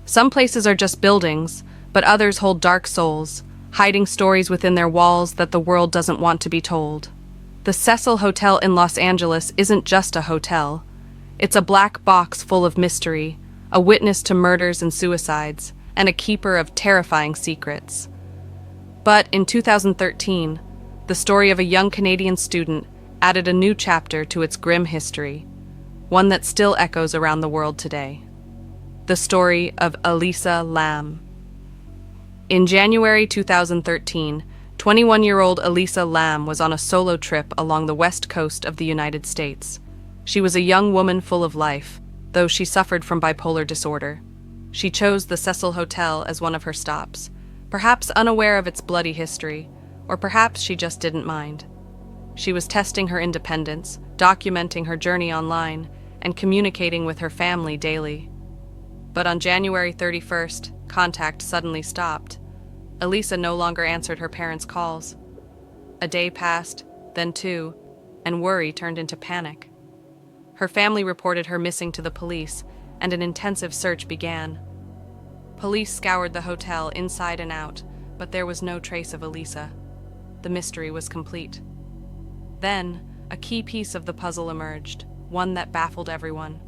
Some places are just buildings, but others hold dark souls, hiding stories within their walls that the world doesn't want to be told. The Cecil Hotel in Los Angeles isn't just a hotel. It's a black box full of mystery, a witness to murders and suicides, and a keeper of terrifying secrets. But in 2013, the story of a young Canadian student added a new chapter to its grim history, one that still echoes around the world today. The story of Elisa Lam. In January 2013, 21-year-old Elisa Lam was on a solo trip along the west coast of the United States. She was a young woman full of life, though she suffered from bipolar disorder. She chose the Cecil Hotel as one of her stops, perhaps unaware of its bloody history, or perhaps she just didn't mind. She was testing her independence, documenting her journey online, and communicating with her family daily. But on January 31st, contact suddenly stopped. Elisa no longer answered her parents' calls. A day passed, then two, and worry turned into panic. Her family reported her missing to the police, and an intensive search began. Police scoured the hotel inside and out, but there was no trace of Elisa. The mystery was complete. Then, a key piece of the puzzle emerged, one that baffled everyone.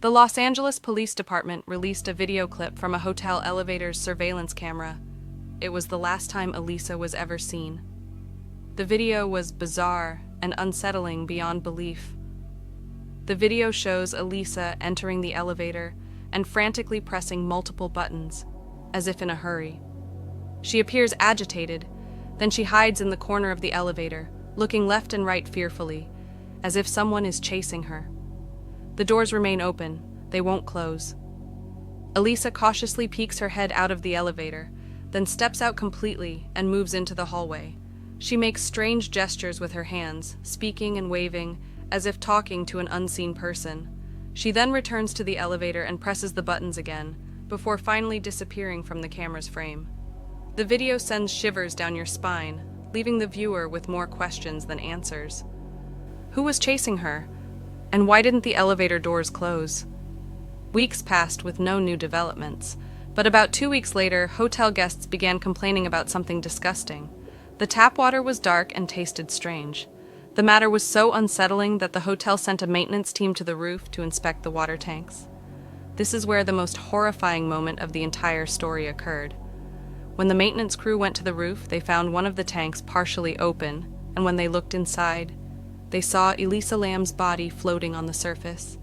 The Los Angeles Police Department released a video clip from a hotel elevator's surveillance camera. It was the last time Elisa was ever seen. The video was bizarre and unsettling beyond belief. The video shows Elisa entering the elevator and frantically pressing multiple buttons, as if in a hurry. She appears agitated, then she hides in the corner of the elevator, looking left and right fearfully, as if someone is chasing her. The doors remain open, they won't close. Elisa cautiously peeks her head out of the elevator, then steps out completely and moves into the hallway. She makes strange gestures with her hands, speaking and waving, as if talking to an unseen person. She then returns to the elevator and presses the buttons again, before finally disappearing from the camera's frame. The video sends shivers down your spine, leaving the viewer with more questions than answers. Who was chasing her? And why didn't the elevator doors close? Weeks passed with no new developments, but about 2 weeks later, hotel guests began complaining about something disgusting. The tap water was dark and tasted strange. The matter was so unsettling that the hotel sent a maintenance team to the roof to inspect the water tanks. This is where the most horrifying moment of the entire story occurred. When the maintenance crew went to the roof, they found one of the tanks partially open, and when they looked inside, they saw Elisa Lam's body floating on the surface.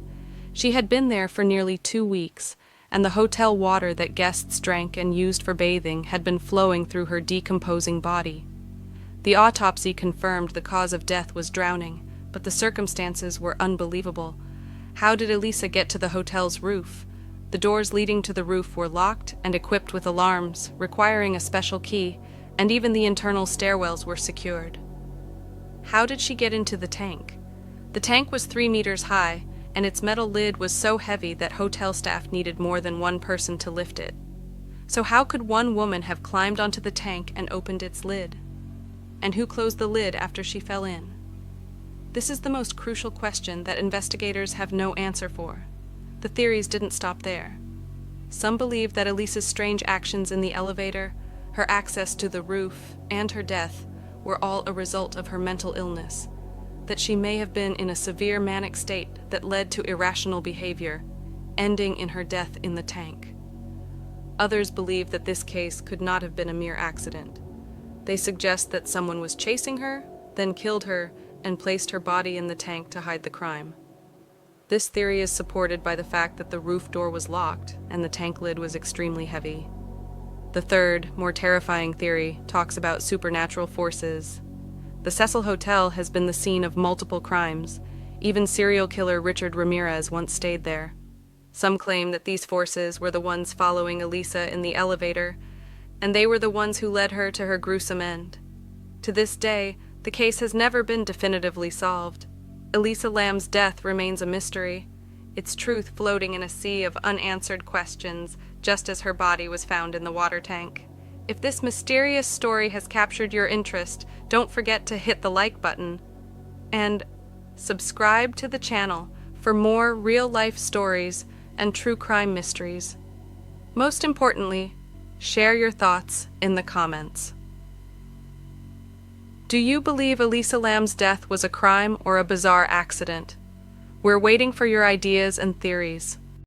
She had been there for nearly 2 weeks, and the hotel water that guests drank and used for bathing had been flowing through her decomposing body. The autopsy confirmed the cause of death was drowning, but the circumstances were unbelievable. How did Elisa get to the hotel's roof? The doors leading to the roof were locked and equipped with alarms, requiring a special key, and even the internal stairwells were secured. How did she get into the tank? The tank was 3 meters high, and its metal lid was so heavy that hotel staff needed more than one person to lift it. So how could one woman have climbed onto the tank and opened its lid? And who closed the lid after she fell in? This is the most crucial question that investigators have no answer for. The theories didn't stop there. Some believe that Elisa's strange actions in the elevator, her access to the roof, and her death were all a result of her mental illness, that she may have been in a severe manic state that led to irrational behavior, ending in her death in the tank. Others believe that this case could not have been a mere accident. They suggest that someone was chasing her, then killed her, and placed her body in the tank to hide the crime. This theory is supported by the fact that the roof door was locked and the tank lid was extremely heavy. The third, more terrifying theory talks about supernatural forces. The Cecil Hotel has been the scene of multiple crimes. Even serial killer Richard Ramirez once stayed there. Some claim that these forces were the ones following Elisa in the elevator, and they were the ones who led her to her gruesome end. To this day, the case has never been definitively solved. Elisa Lam's death remains a mystery, its truth floating in a sea of unanswered questions, just as her body was found in the water tank. If this mysterious story has captured your interest, don't forget to hit the like button and subscribe to the channel for more real-life stories and true crime mysteries. Most importantly, share your thoughts in the comments. Do you believe Elisa Lam's death was a crime or a bizarre accident? We're waiting for your ideas and theories.